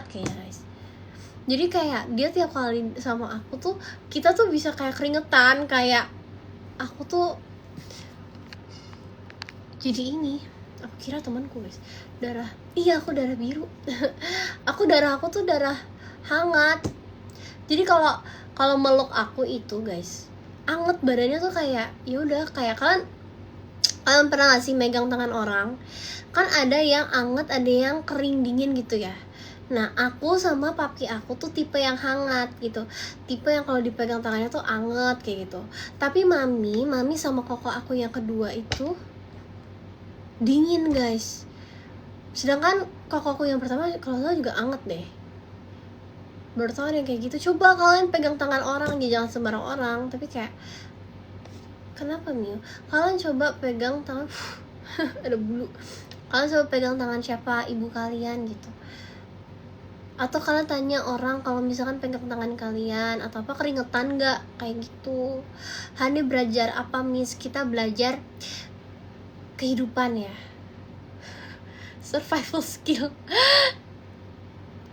hangat kayaknya guys. Jadi kayak dia tiap kali sama aku tuh kita tuh bisa kayak keringetan, kayak aku tuh jadi ini, aku kira temanku guys, aku darah biru. Aku tuh darah hangat. Jadi kalau meluk aku itu guys, anget badannya tuh kayak ya udah, kayak kalian pernah gak sih megang tangan orang? Kan ada yang anget, ada yang kering dingin gitu ya. Nah aku sama papi aku tuh tipe yang hangat gitu, tipe yang kalau dipegang tangannya tuh anget kayak gitu. Tapi mami sama koko aku yang kedua itu dingin guys. Sedangkan koko aku yang pertama kalau salah juga anget deh. Baru tau yang kayak gitu. Coba kalian pegang tangan orang, ya jangan sembarang orang, tapi kayak kenapa Mio? Kalian coba pegang tangan ada bulu. Kalian coba pegang tangan siapa ibu kalian gitu. Atau kalian tanya orang kalau misalkan pegang tangan kalian atau apa, keringetan nggak kayak gitu. Hani belajar apa Miss? Kita belajar kehidupan ya, survival skill.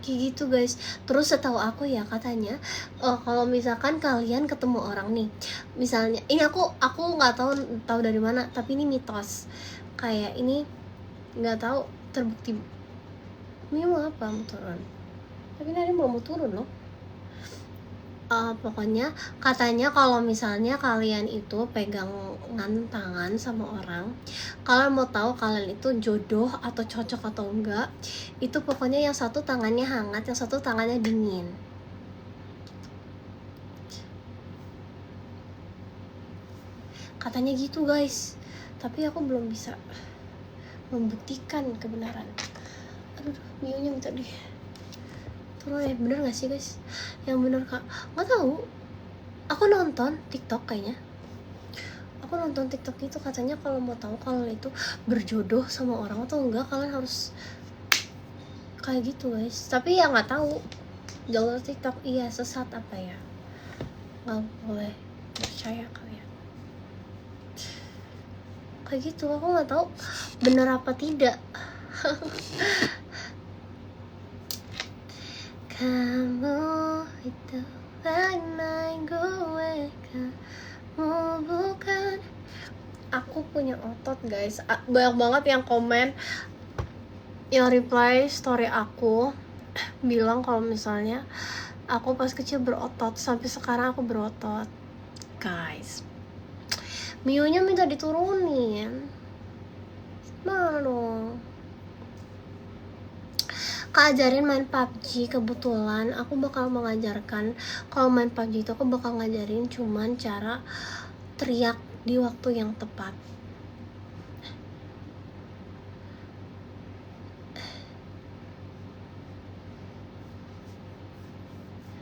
Kayak gitu guys. Terus setahu aku ya katanya kalau misalkan kalian ketemu orang nih, misalnya ini aku nggak tahu dari mana, tapi ini mitos kayak ini, nggak tahu terbukti. Ini mau apa, mau turun, tapi nanti mau turun loh. Pokoknya katanya kalau misalnya kalian itu pegangan tangan sama orang, kalian mau tahu kalian itu jodoh atau cocok atau enggak, itu pokoknya yang satu tangannya hangat, yang satu tangannya dingin. Katanya gitu guys, tapi aku belum bisa membuktikan kebenaran. Aduh, Mio-nya minta deh. Tolong ya, bener gak sih guys? Yang bener kak? Gak tahu. Aku nonton TikTok kayaknya. Aku nonton TikTok itu katanya kalau mau tahu kalian itu berjodoh sama orang atau enggak, kalian harus kayak gitu guys. Tapi ya nggak tahu jalur TikTok iya sesat apa ya, nggak boleh percaya kalian. Kayak gitu, aku nggak tahu bener apa tidak. Kamu itu main gue, kamu bukan. Aku punya otot guys. Banyak banget yang komen, yang reply story aku bilang kalau misalnya aku pas kecil berotot, sampai sekarang aku berotot guys. Mio-nya minta diturunin, mana dong? Kak ajarin main PUBG. Kebetulan aku bakal mengajarkan, kalau main PUBG itu aku bakal ngajarin cuman cara teriak di waktu yang tepat.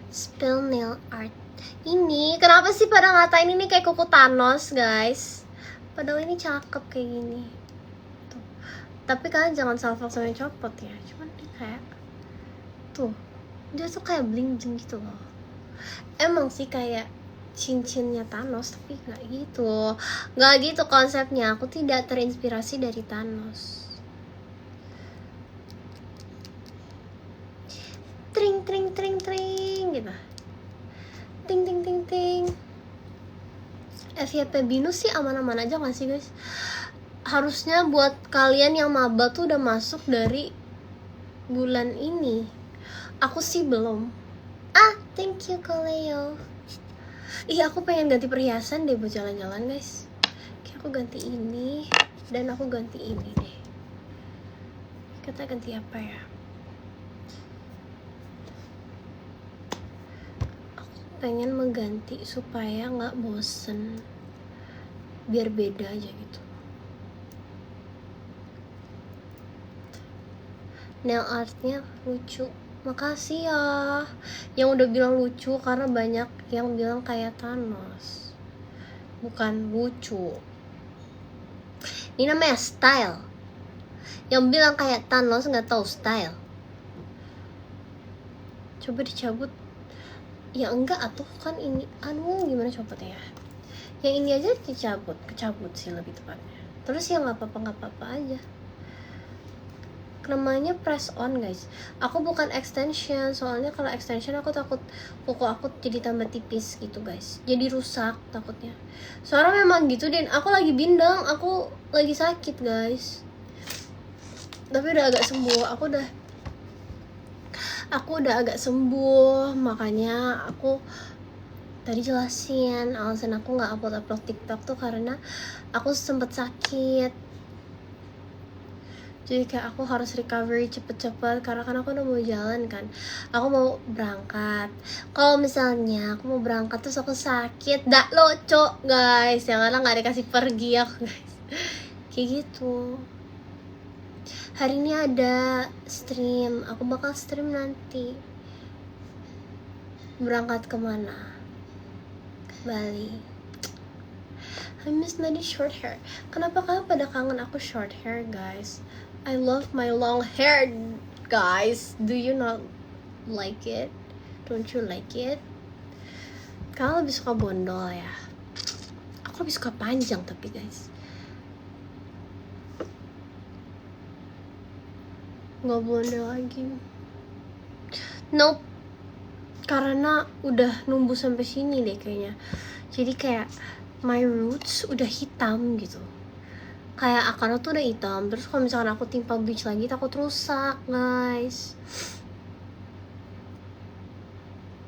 Spell nail art. Ini kenapa sih pada ngatain ini kayak kuku Thanos guys? Padahal ini cakep kayak gini tuh. Tapi kalian jangan salah yang copot ya. Cuman dia kayak tuh, dia tuh kayak bling jeng gitu loh. Emang sih kayak cincinnya Thanos, tapi nggak gitu konsepnya. Aku tidak terinspirasi dari Thanos. Tring tring tring tring gitu, ting ting ting ting. FYP Binus sih aman-aman aja nggak sih guys? Harusnya buat kalian yang maba tuh udah masuk dari bulan ini. Aku sih belum. Thank you Koleo. Aku pengen ganti perhiasan deh buat jalan-jalan guys. Kayak aku ganti ini dan aku ganti ini deh. Kita ganti apa ya? Aku pengen mengganti supaya nggak bosen, biar beda aja gitu. Nail artnya lucu. Makasih ya yang udah bilang lucu, karena banyak yang bilang kayak Thanos. Bukan lucu, ini namanya style. Yang bilang kayak Thanos nggak tahu style. Coba dicabut. Ya enggak atuh, kan ini gimana copotnya ya? Yang ini aja kecabut sih lebih tepatnya. Terus ya nggak apa-apa aja. namanya press on guys. Aku bukan extension, soalnya kalau extension aku takut kuku aku jadi tambah tipis gitu guys, jadi rusak takutnya. Soalnya memang gitu, dan aku lagi bindang, aku lagi sakit guys, tapi udah agak sembuh. Aku udah agak sembuh, makanya aku tadi jelasin alasan aku nggak upload TikTok tuh karena aku sempet sakit. Jadi kayak aku harus recovery cepet-cepet, karena kan aku udah mau jalan kan, aku mau berangkat. Kalau misalnya aku mau berangkat terus aku sakit, dak lucu guys, yang kadang nggak dikasih pergi aku guys. Kayak gitu. Hari ini ada stream, aku bakal stream nanti. Berangkat kemana? Ke Bali. I miss Nadi short hair. Kenapa kalian pada kangen aku short hair guys? I love my long hair guys. Do you not like it? Don't you like it? Kalian lebih suka bondol ya? Aku lebih suka panjang tapi guys. Nggak bondol lagi. Nope. Karena udah numbuh sampai sini deh kayaknya. Jadi kayak my roots udah hitam gitu. Kayak akarnya tuh udah hitam. Terus kalau misalkan aku timpa bleach lagi takut rusak guys.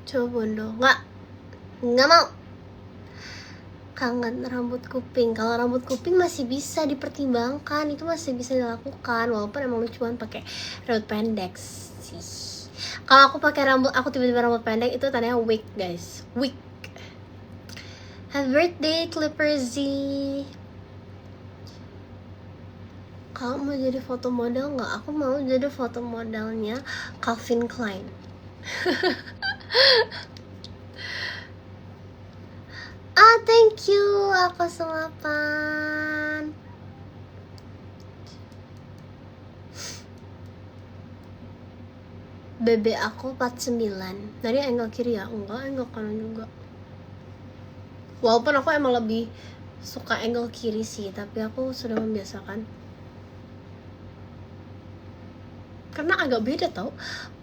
Coba bondol. Nggak mau. Kangen rambut kuping. Kalau rambut kuping masih bisa dipertimbangkan, itu masih bisa dilakukan walaupun emang cuma pakai rambut pendek sih. Kalau aku pakai rambut, aku tiba-tiba rambut pendek, itu tandanya wig guys, wig. Happy birthday Clipper Z. Kalau mau jadi foto model nggak? Aku mau jadi foto modelnya Calvin Klein. Thank you, aku selapan. BB aku 49. Dari angle kiri ya? Enggak, angle kanan juga. Walaupun aku emang lebih suka angle kiri sih, tapi aku sudah membiasakan. Karena agak beda tau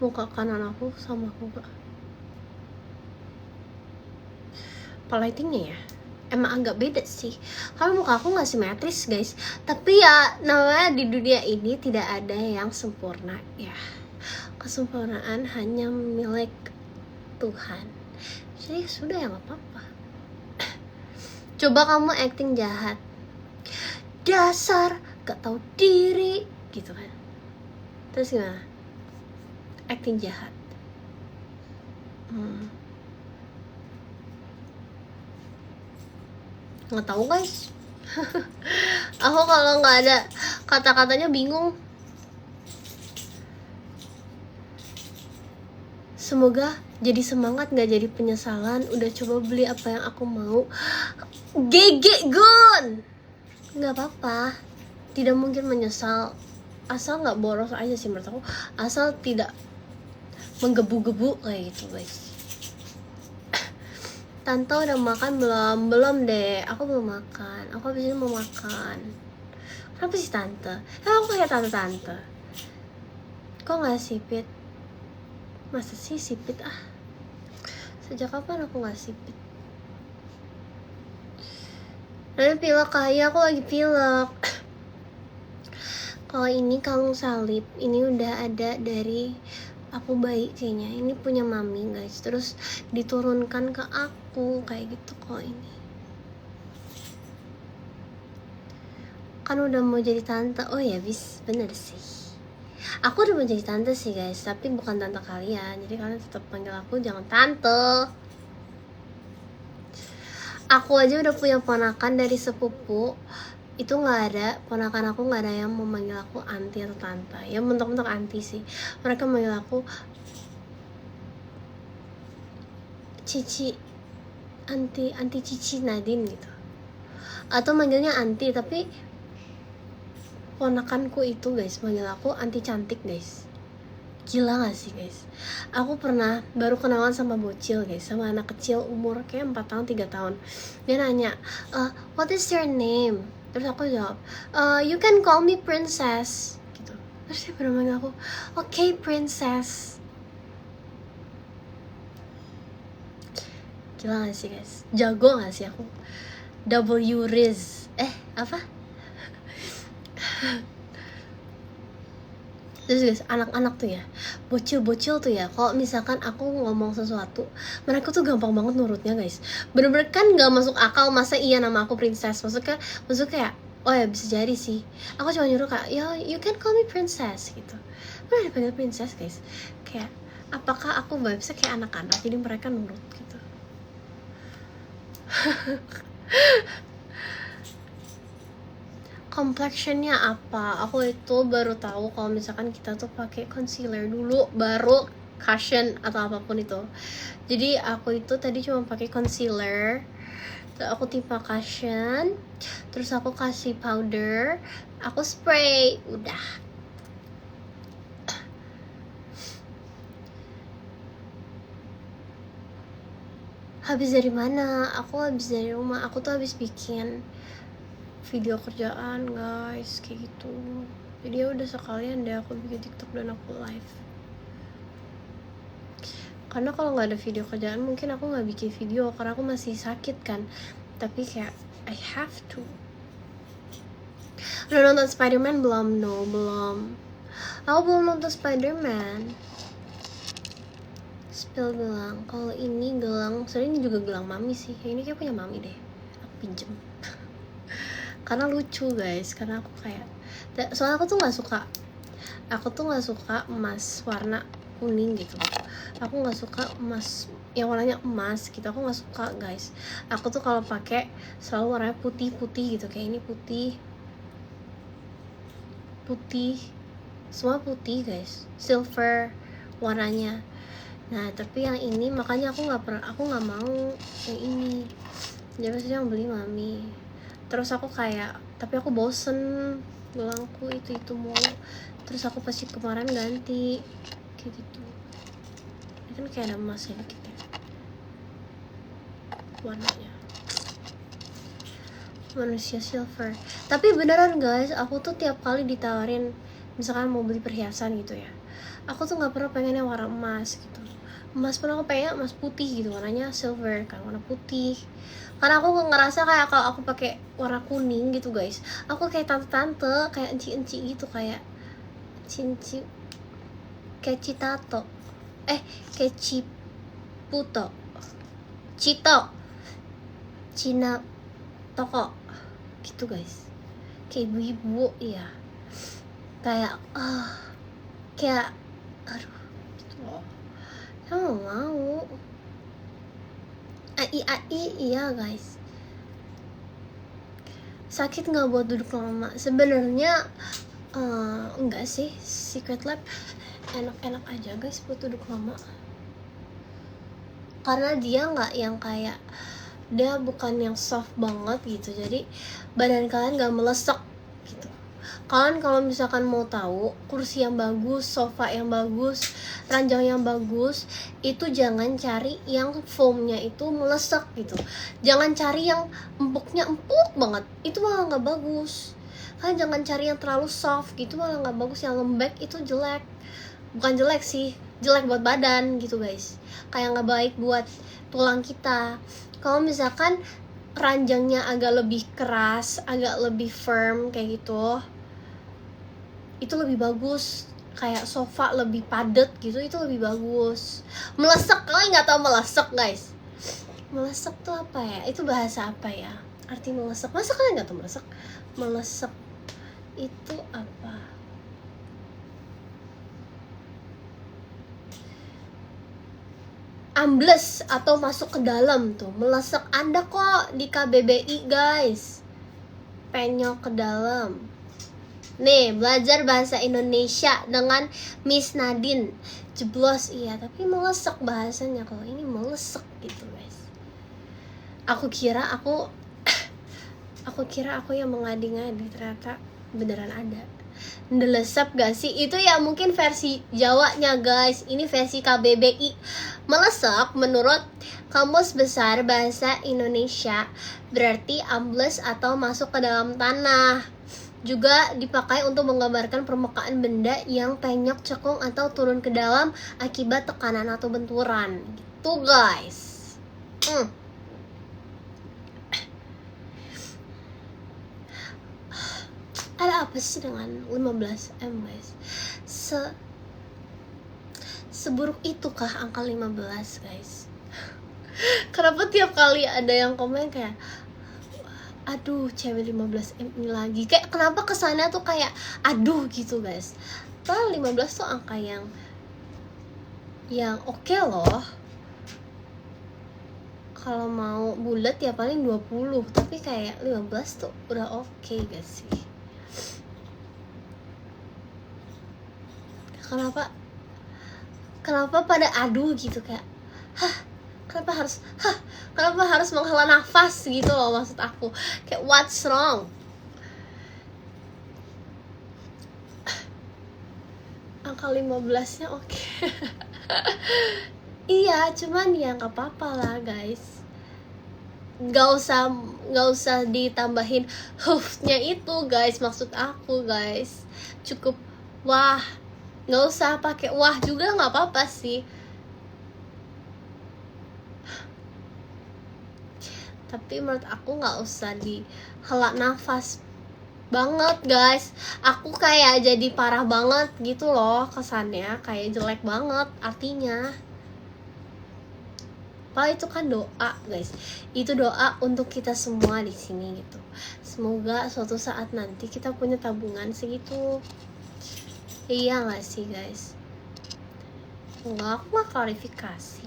muka kanan aku sama muka. Lightingnya ya emang agak beda sih, karena muka aku nggak simetris guys. Tapi ya namanya di dunia ini tidak ada yang sempurna ya, kesempurnaan hanya milik Tuhan. Jadi sudah ya nggak apa-apa. Coba kamu acting jahat, dasar gak tahu diri gitu kan, terus gimana acting jahat? Nggak tahu guys. Aku kalau nggak ada kata-katanya bingung. Semoga jadi semangat, nggak jadi penyesalan. Udah coba beli apa yang aku mau. GG Gun. Nggak apa-apa, tidak mungkin menyesal, asal nggak boros aja sih menurut aku, asal tidak menggebu-gebu kayak gitu guys. Tante udah makan belum? Belum deh, aku belum makan. Aku abis ini mau makan. Kenapa sih tante? Aku kayak tante-tante. Kok gak sipit? Masa sih sipit ah? Sejak kapan aku gak sipit? Nanti pilek kayak aku lagi pilek. Kalau ini kalung salib, ini udah ada dari aku bayi kayaknya. Ini punya mami guys, terus diturunkan ke aku kayak gitu. Kok ini kan udah mau jadi tante. Oh ya bis, bener sih, aku udah mau jadi tante sih guys, tapi bukan tante kalian. Jadi kalian tetap panggil aku, jangan tante. Aku aja udah punya ponakan dari sepupu, itu nggak ada, ponakan aku nggak ada yang memanggil aku anti atau tante. Ya mentok-mentok anti sih, mereka manggil aku Cici, anti Cici Nadine gitu, atau manggilnya anti. Tapi ponakanku itu guys manggil aku anti cantik guys. Gila gak sih guys? Aku pernah baru kenalan sama bocil guys, sama anak kecil umur kayak 4 tahun 3 tahun. Dia nanya, what is your name? Terus aku jawab, you can call me princess gitu. Terus dia pernah manggil aku, "Okay, princess." Gila gak sih guys? Jago gak sih aku? W Riz. Apa? Terus guys, anak-anak tuh ya, bocil-bocil tuh ya, kalau misalkan aku ngomong sesuatu, mereka tuh gampang banget nurutnya guys. Bener-bener kan gak masuk akal, masa iya nama aku princess. Maksudnya kayak, oh ya bisa jadi sih. Aku cuma nyuruh kayak, ya you can call me princess gitu. Udah dipanggil princess guys. Kayak, apakah aku bisa kayak anak-anak, jadi mereka nurut gitu. Complexionnya apa? Aku itu baru tahu kalau misalkan kita tuh pakai concealer dulu, baru cushion atau apapun itu. Jadi aku itu tadi cuma pakai concealer, terus aku timpa cushion, terus aku kasih powder, aku spray, udah. Habis dari mana? Aku habis dari rumah. Aku tuh habis bikin video kerjaan guys, kayak gitu. Jadi ya udah sekalian deh aku bikin TikTok dan aku live. Karena kalau nggak ada video kerjaan mungkin aku nggak bikin video karena aku masih sakit kan. Tapi kayak I have to. Udah nonton Spider-Man belum? No, belum. Aku belum nonton Spider-Man. Spill gelang. Kalau ini gelang, soalnya ini juga gelang mami sih. Ini kayak punya mami deh. Aku pinjem. Karena lucu guys, karena aku kayak, soalnya aku tuh nggak suka emas warna kuning gitu. Aku nggak suka emas yang warnanya emas gitu. Aku nggak suka guys. Aku tuh kalau pakai selalu warnanya putih gitu. Kayak ini putih, semua putih guys, silver warnanya. Nah tapi yang ini makanya aku nggak mau yang ini. Jadi pasti yang beli mami. Terus aku kayak, tapi aku bosen gelangku itu mulu. Terus aku pasti kemarin ganti kayak gitu. Ini kan kayak ada emasnya dikit ya warnanya, manusia silver. Tapi beneran guys, aku tuh tiap kali ditawarin misalkan mau beli perhiasan gitu ya, aku tuh nggak pernah pengen yang warna emas gitu. Emas pun aku pengen emas putih gitu, warnanya silver kan, warna putih. Karena aku ngerasa kayak kalau aku pakai warna kuning gitu guys, aku kayak tante-tante, kayak enci-enci gitu, kayak cinci, kayak Citato, kayak Ciputo, Cito, Cina toko gitu guys, kayak ibu-ibu ya, kayak kayak aduh gitu loh. Saya mau iya guys. Sakit nggak buat duduk lama? Sebenarnya enggak sih. Secret Lab enak-enak aja guys buat duduk lama. Karena dia nggak yang kayak, dia bukan yang soft banget gitu. Jadi badan kalian nggak melesek gitu. Kalian kalau misalkan mau tahu kursi yang bagus, sofa yang bagus, ranjang yang bagus, itu jangan cari yang foamnya itu melesek gitu. Jangan cari yang empuknya empuk banget, itu malah nggak bagus. Kalian jangan cari yang terlalu soft gitu, malah nggak bagus. Yang lembek itu jelek. Bukan jelek sih, jelek buat badan gitu guys. Kayak nggak baik buat tulang kita. Kalau misalkan ranjangnya agak lebih keras, agak lebih firm kayak gitu, itu lebih bagus. Kayak sofa lebih padat gitu, itu lebih bagus. Melesek, kalian nggak tahu melesek guys? Melesek tuh apa ya? Itu bahasa apa ya? Arti melesek, masa kalian nggak tahu melesek? Melesek itu apa? Ambles atau masuk ke dalam tuh. Melesek ada kok di KBBI guys. Penyok ke dalam. Nih, belajar bahasa Indonesia dengan Miss Nadine. Jeblos iya, tapi melesek bahasanya. Kalau ini melesek gitu guys. Aku kira aku yang mengadi-ngadi, ternyata beneran ada. Ndelesep gak sih? Itu ya mungkin versi Jawanya guys. Ini versi KBBI. Melesek menurut Kamus Besar Bahasa Indonesia berarti ambles atau masuk ke dalam tanah. Juga dipakai untuk menggambarkan permukaan benda yang penyok, cekung, atau turun ke dalam akibat tekanan atau benturan. Gitu guys. Ada apa sih dengan 15M guys? Seburuk itukah angka 15 guys? Kenapa tiap kali ada yang komen kayak aduh cewek 15M ini lagi, kayak kenapa kesannya tuh kayak aduh gitu guys. Padahal 15 tuh angka yang oke loh. Kalau mau bulat ya paling 20, tapi kayak 15 tuh udah oke gak sih? Kenapa pada aduh gitu, kayak kenapa harus menghela nafas gitu loh, maksud aku kayak what's wrong? Angka 15-nya oke. Iya, cuman ya nggak apa-apa lah guys, nggak usah ditambahin hoof-nya itu guys, maksud aku guys. Cukup wah, nggak usah pakai wah juga, nggak apa-apa sih. Tapi menurut aku nggak usah dihela nafas banget guys. Aku kayak jadi parah banget gitu loh kesannya, kayak jelek banget artinya. Padahal itu kan doa guys, itu doa untuk kita semua di sini gitu. Semoga suatu saat nanti kita punya tabungan segitu. Iya nggak sih guys? Enggak, aku nggak klarifikasi.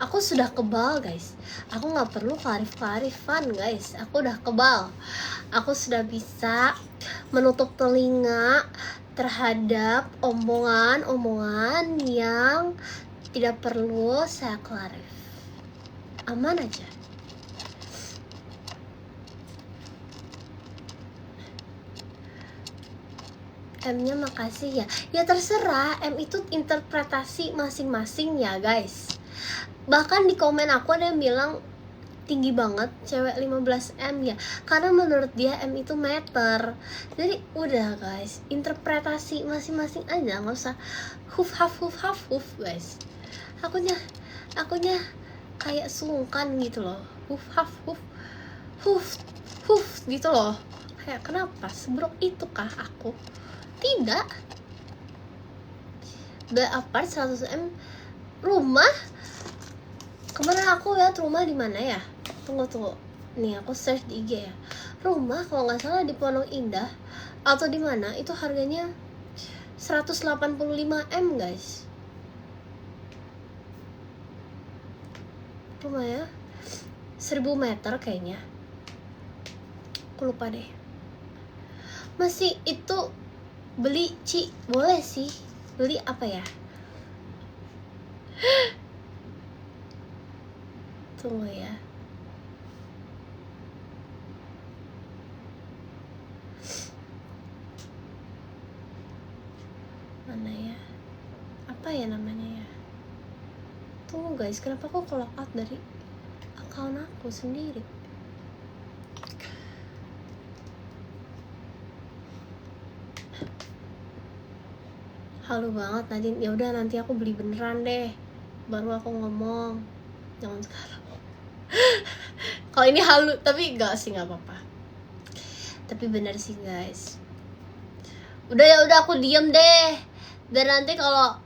Aku sudah kebal guys. Aku nggak perlu klarifan guys. Aku udah kebal. Aku sudah bisa menutup telinga terhadap omongan-omongan yang tidak perlu saya klarif. Aman aja. M-nya makasih ya. Ya terserah, M itu interpretasi masing-masing ya guys. Bahkan di komen aku ada yang bilang tinggi banget cewek 15M ya, karena menurut dia M itu meter. Jadi udah guys, interpretasi masing-masing aja, nggak usah huf guys. Akunya kayak sungkan gitu loh, huf gitu loh. Kayak kenapa seburuk itu kah aku? Tidak. Apart 100M rumah. Kemarin aku lihat rumah di mana ya? Tunggu. Nih aku search di IG ya. Rumah kalau nggak salah di Pondok Indah atau di mana itu harganya 185M guys. Rumahnya 1000 meter kayaknya. Aku lupa deh. Masih itu beli boleh sih. Beli apa ya? Tunggu ya. Mana ya? Apa ya namanya ya? Tunggu guys, kenapa aku lock out dari akun aku sendiri? Halu banget Nadine. Ya udah nanti aku beli beneran deh, baru aku ngomong. Jangan sekarang. Kalau ini halu, tapi enggak sih, nggak apa-apa. Tapi bener sih guys. Udah aku diem deh. Dan nanti kalau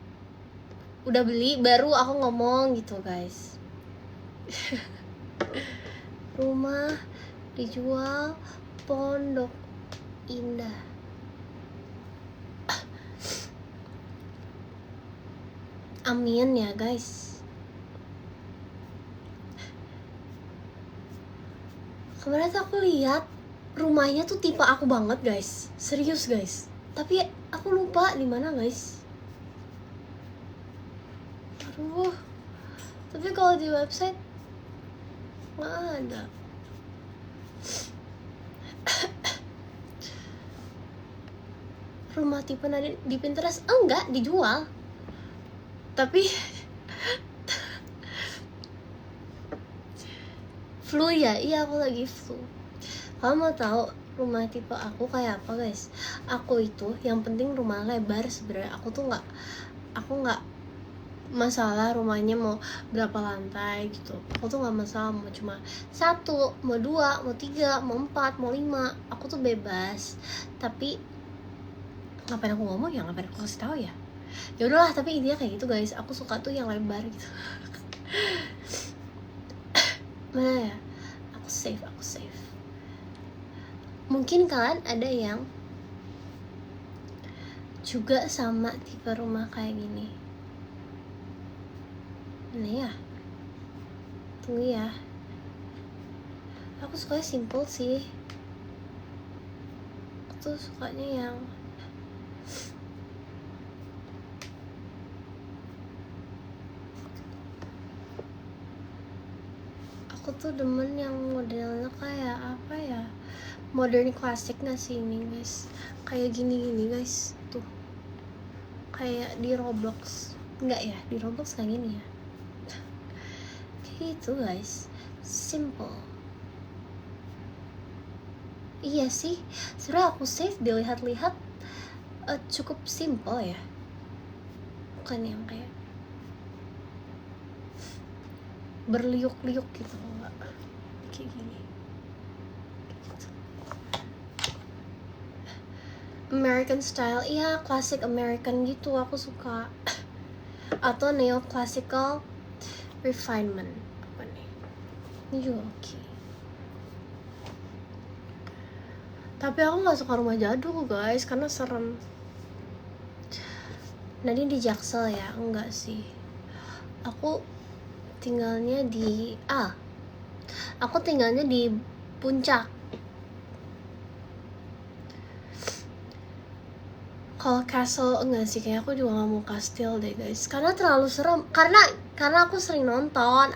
udah beli baru aku ngomong gitu guys. Rumah dijual Pondok Indah. Amin ya guys. Kemarin tuh aku lihat rumahnya tuh tipe aku banget guys, serius guys. Tapi aku lupa di mana guys. Aduh. Tapi kalau di website nggak ada. Rumah tipe Nadine di Pinterest enggak dijual. Tapi flu ya? Iya aku lagi flu. Kamu mau tahu rumah tipe aku kayak apa guys. Aku itu yang penting rumah lebar sebenarnya. Aku nggak masalah rumahnya mau berapa lantai gitu. Aku tuh nggak masalah mau cuma 1, mau 2, mau 3, mau 4, mau 5. Aku tuh bebas. Tapi ngapain aku ngomong ya, ngapain aku kasih tahu ya. Ya udahlah, tapi intinya kayak gitu guys. Aku suka tuh yang lebar gitu. Mana ya? Aku safe. Mungkin kalian ada yang juga sama tipe rumah kayak gini. Ini ya, tunggu ya. Aku sukanya simple sih. Aku tuh sukanya yang aku tuh demen yang modelnya kayak apa ya, modern klasik gak sih ini guys. Kayak gini guys. Tuh kayak di Roblox. Enggak ya, di Roblox kayak gini ya. Kayak gitu guys, simple. Iya sih, sebenarnya aku safe dilihat-lihat cukup simple ya. Bukan yang kayak berliuk-liuk gitu, enggak kayak gini. Gitu. American style, iya klasik American gitu aku suka. Atau neoclassical refinement. Apa nih? Ini juga oke. Tapi aku nggak suka rumah jadul guys, karena serem. Nadine di Jaksel ya? Enggak sih. Aku tinggalnya di Puncak. Kalau castle enggak sih, kayak aku juga nggak mau kastil deh guys, karena terlalu serem. Karena aku sering nonton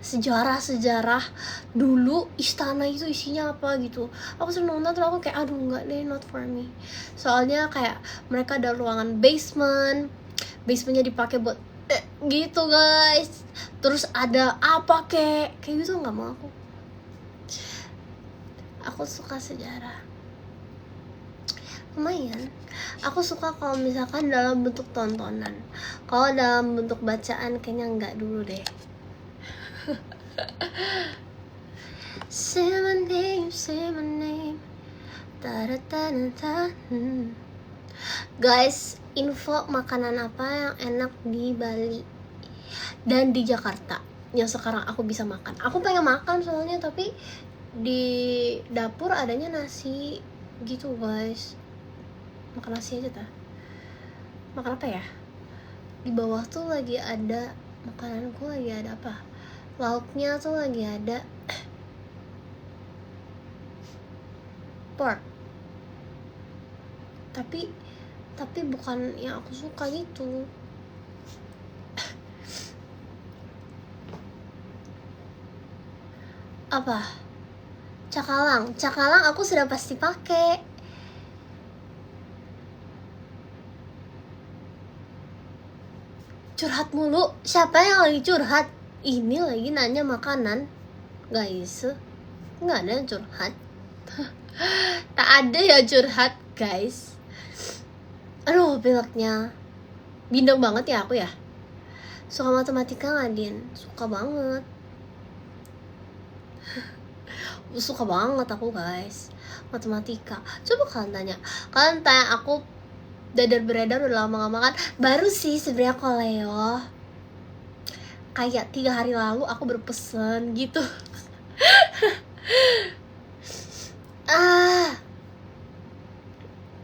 sejarah dulu istana itu isinya apa gitu. Aku sering nonton terus aku kayak aduh enggak deh, not for me. Soalnya kayak mereka ada ruangan basementnya dipakai buat gitu guys. Terus ada apa kayak gitu, nggak mau aku. Aku suka sejarah. Lumayan. Aku suka kalau misalkan dalam bentuk tontonan. Kalau dalam bentuk bacaan kayaknya enggak dulu deh. Say my name. Ta-da-ta-da-ta. Guys, info makanan apa yang enak di Bali dan di Jakarta yang sekarang aku bisa makan. Aku pengen makan soalnya, tapi di dapur adanya nasi gitu guys. Makan nasi aja ta. Makan apa ya? Di bawah tuh lagi ada makananku, lagi ada apa? Lauknya tuh lagi ada pork. Tapi bukan yang aku suka gitu. Apa? Cakalang aku sudah pasti pakai. Curhat mulu, siapa yang lagi curhat? Ini lagi nanya makanan guys, nggak ada yang curhat. Tak ada ya curhat guys. Aduh pileknya bindeng banget ya aku ya. Suka matematika nggak Din? Suka banget. Suka banget aku guys matematika. Coba kalian tanya aku dadar beredar udah lama gak makan. Baru sih sebenarnya koleo kayak 3 hari lalu aku berpesan gitu.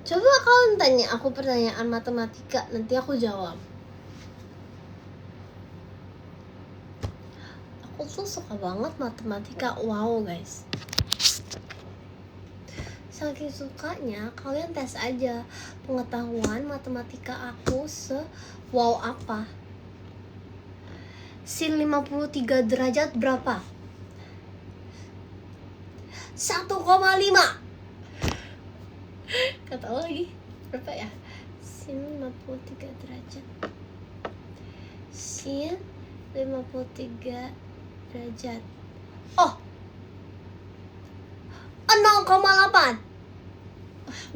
Coba kalian tanya aku pertanyaan matematika, nanti aku jawab. Aku tuh suka banget matematika. Wow guys, saking sukanya kalian tes aja pengetahuan matematika aku wow apa. Sin 53 derajat berapa? 1,5. Gak tau lagi berapa ya. Sin 53 derajat. Sin 53 derajat. Oh, 0,8.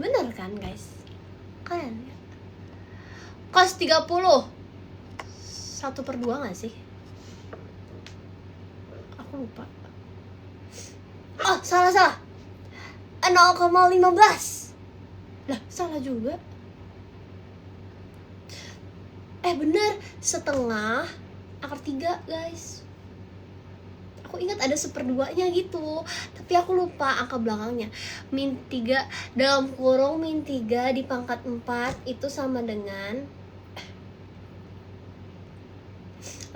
Bener kan guys? Keren ya? Cos 30 1/2 gak sih? Aku lupa. Oh, salah 0,15. Lah, salah juga. Bener, setengah akar 3 guys. Aku ingat ada 1/2-nya gitu, tapi aku lupa angka belakangnya. Min 3 dalam kurung min 3 di pangkat 4 itu sama dengan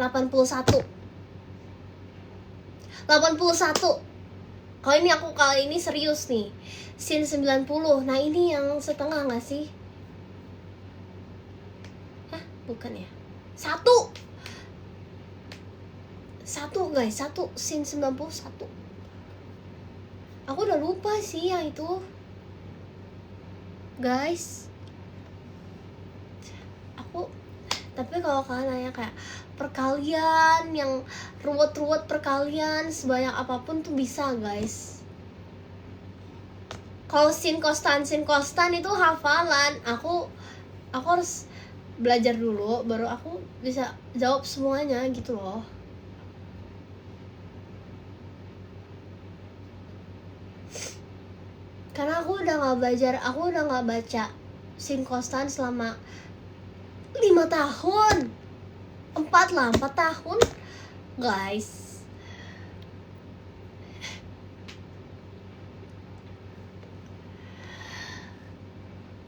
81. Kalau ini aku kali ini serius nih. Sin 90. Nah, ini yang setengah gak sih? Hah, bukan ya? 1 guys, 1 sin 91. Aku udah lupa sih yang itu guys. Tapi kalau kalian nanya kayak perkalian yang ruwet perkalian sebanyak apapun tuh bisa guys. Kalau sin kostan itu hafalan. Aku harus belajar dulu baru aku bisa jawab semuanya gitu loh. Karena aku udah gak baca sin kostan selama 5 tahun. 4 tahun guys.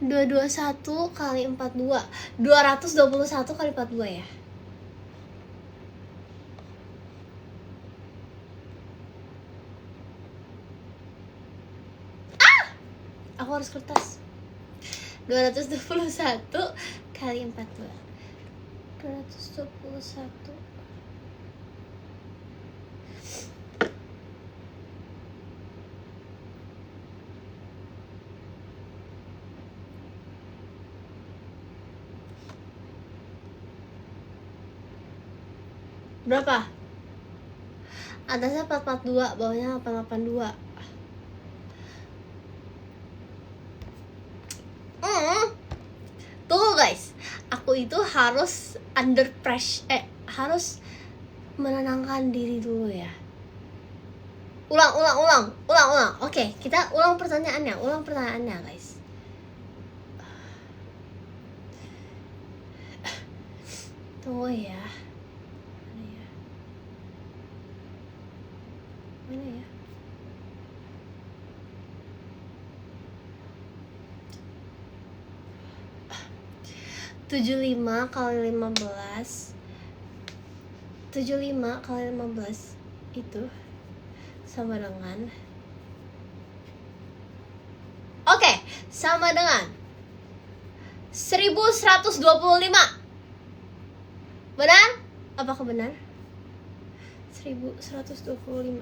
(221 kali 42) 221 kali 42 ya. Aku harus kertas. 221 kali 42. 221. Berapa? Atasnya 442, bawahnya 882. Tuh guys, aku itu harus under pressure, harus menenangkan diri dulu ya. Ulang. Oke, kita ulang pertanyaannya guys. Tuh ya. Mana ya? (75 kali 15). 75 kali 15 itu sama dengan sama dengan 1125. Benar? Apakah benar? 1125.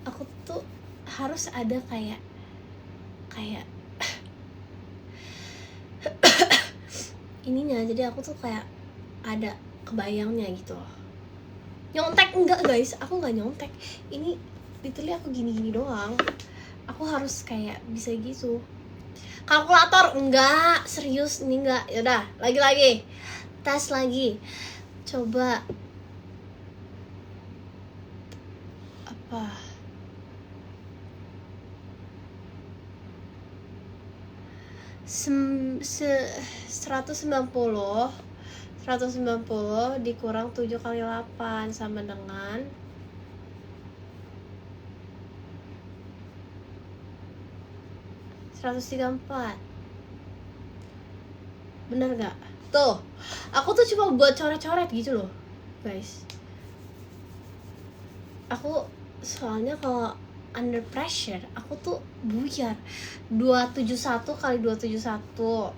Aku tuh harus ada kayak ininya, jadi aku tuh kayak ada kebayangnya gitu loh. Nyontek enggak guys, aku nggak nyontek. Ini literally aku gini doang. Aku harus kayak bisa gitu. Kalkulator enggak, serius ini enggak. Yaudah, lagi tes lagi. Coba apa? Sem 190 dikurang 7 kali 8 sama dengan 134. Bener gak? Tuh, aku tuh cuma buat coret-coret gitu loh guys. Aku soalnya kalau under pressure aku tuh buyar. 271 kali 271.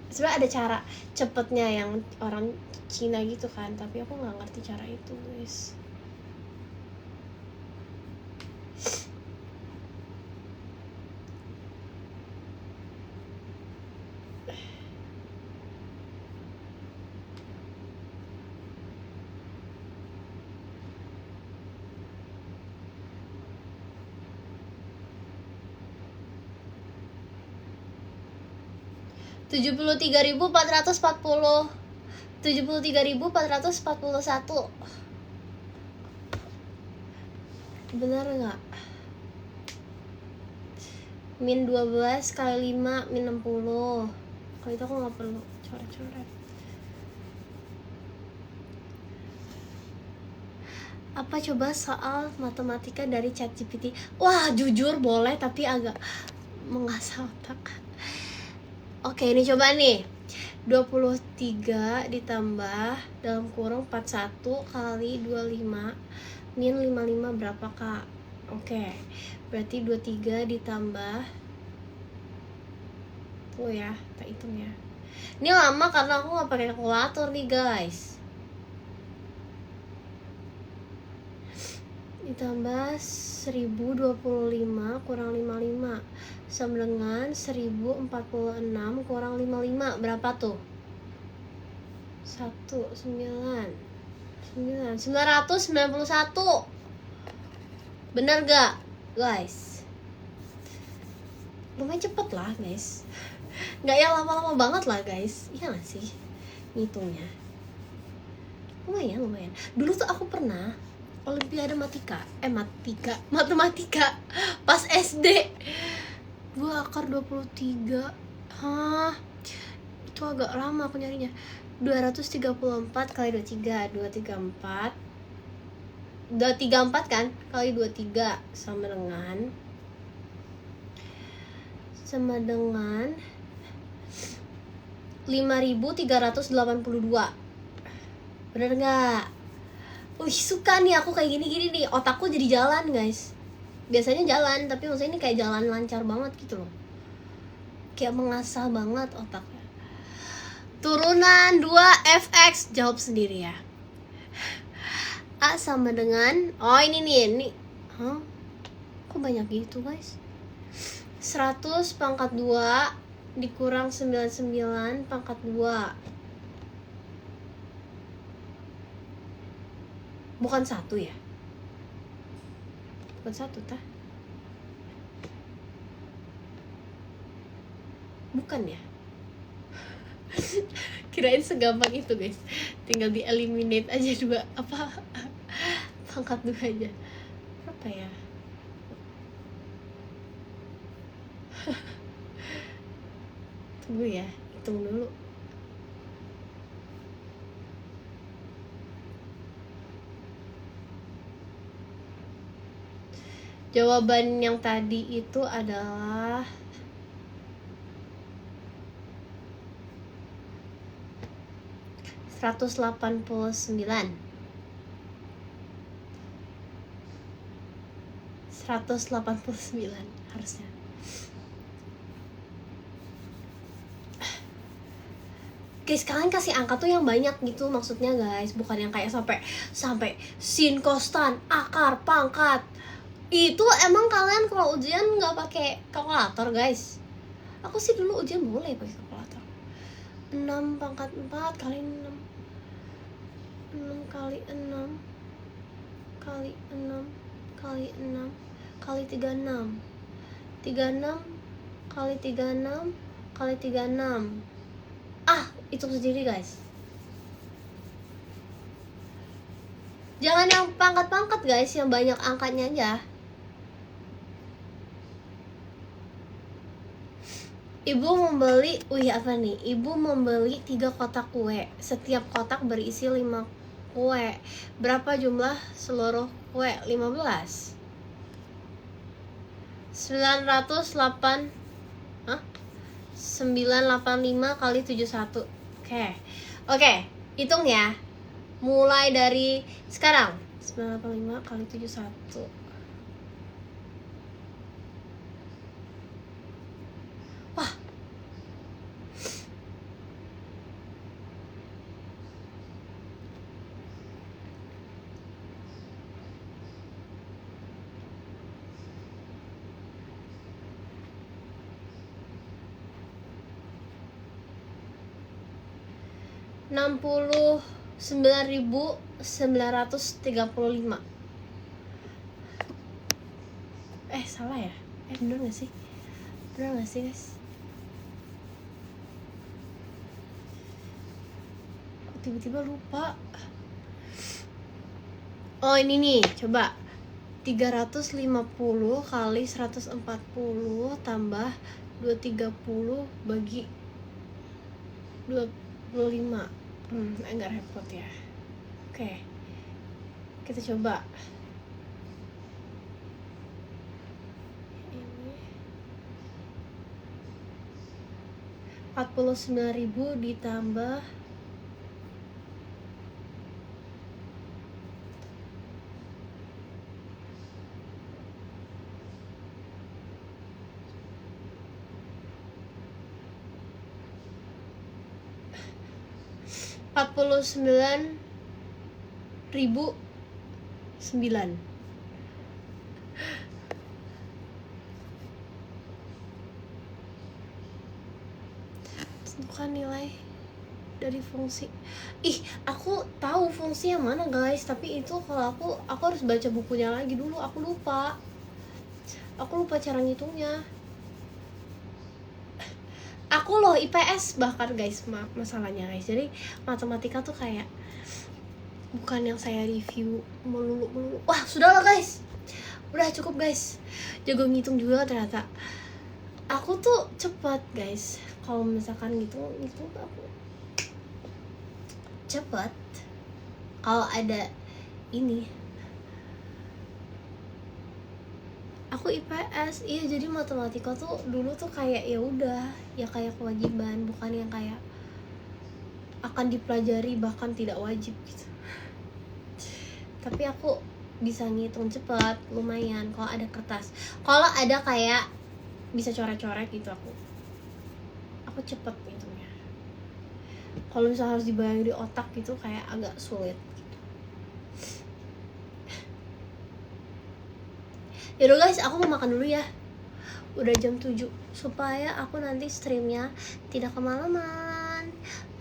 Sebenarnya ada cara cepetnya yang orang Cina gitu kan, tapi aku nggak ngerti cara itu guys. 73.440. 73.441. Bener nggak? Min 12 kali 5 min 60. Kalau itu aku nggak perlu coret-coret. Apa coba soal matematika dari ChatGPT? Wah, jujur boleh tapi agak mengasah otak. Oke, ini coba nih. 23 ditambah dalam kurung 41 kali 25 min 55 berapa, Kak? Oke. Berarti 23 ditambah, oh ya, kita hitung ya. Ini lama karena aku nggak pakai kalkulator nih, guys. Ditambah 1025 kurang 55 sama dengan 1046 kurang 55 berapa tuh? 991. Bener gak, guys? Lumayan cepet lah, guys. Nggak yang lama-lama banget lah, guys. Iya gak sih ngitungnya? Lumayan. Dulu tuh aku pernah Olimpiade matematika pas SD 2 akar 23. Hah, itu agak lama aku nyarinya. 234 kali 23 234 kan kali 23 sama dengan 5.382. Bener nggak? Wih, suka nih aku kayak gini-gini nih. Otakku jadi jalan, guys. Biasanya jalan, tapi maksudnya ini kayak jalan lancar banget gitu loh. Kayak mengasah banget otaknya. Turunan 2fx, jawab sendiri ya. A sama dengan, oh ini nih, hah? Kok banyak gitu, guys? 100 pangkat 2 dikurang 99 pangkat 2. Bukan 1 ya? Bukan 1 tah? Bukan ya? Kirain segampang itu, guys. Tinggal di eliminate aja 2 pangkat 2 aja. Apa ya? Tunggu ya, hitung dulu. Jawaban yang tadi itu adalah 189 harusnya. Guys, kalian kasih angka tuh yang banyak gitu maksudnya, guys, bukan yang kayak sampai sin, kostan, akar, pangkat. Itu emang kalian kalau ujian nggak pakai kalkulator, guys? Aku sih dulu ujian boleh pakai kalkulator. 6 pangkat 4 kali 6 kali 6 kali 6 kali 6 kali 36 kali 36 kali 36. Hitung sendiri, guys. Jangan yang pangkat-pangkat, guys, yang banyak angkanya aja. Ibu membeli 3 kotak kue. Setiap kotak berisi 5 kue. Berapa jumlah seluruh kue? 15. 985 kali 71. Oke, hitung ya. Mulai dari sekarang. 985 kali 71. Wah. $69.935. Salah ya? Bener gak sih? Guys? tiba-tiba lupa. Oh ini nih, coba 350 kali 140 tambah 230 bagi 25. Enggak repot ya. Oke. Kita coba. Ini 49.000 ditambah 49.009. Bukan nilai dari fungsi. Aku tahu fungsi yang mana guys, tapi itu kalau aku harus baca bukunya lagi dulu. Aku lupa cara ngitungnya. Aku loh IPS bahkan guys, masalahnya guys. Jadi matematika tuh kayak bukan yang saya review melulu. Wah sudahlah guys, udah cukup guys. Jago ngitung juga ternyata. Aku tuh cepat guys. Kalau misalkan ngitung aku cepat. Kalau ada ini, aku IPS. Iya, jadi matematika tuh dulu tuh kayak ya udah, ya kayak kewajiban, bukan yang kayak akan dipelajari bahkan tidak wajib gitu. Tapi aku bisa ngitung cepat, lumayan kalau ada kertas. Kalau ada kayak bisa coret-coret gitu aku cepet ngitungnya. Kalau misalnya harus dibayang di otak gitu kayak agak sulit gitu. Yaudah guys, aku mau makan dulu ya. Udah jam 7 supaya aku nanti streamnya tidak kemalaman.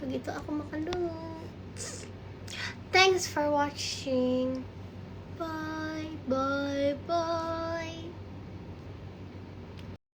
Begitu aku makan dulu. Thanks for watching. Bye.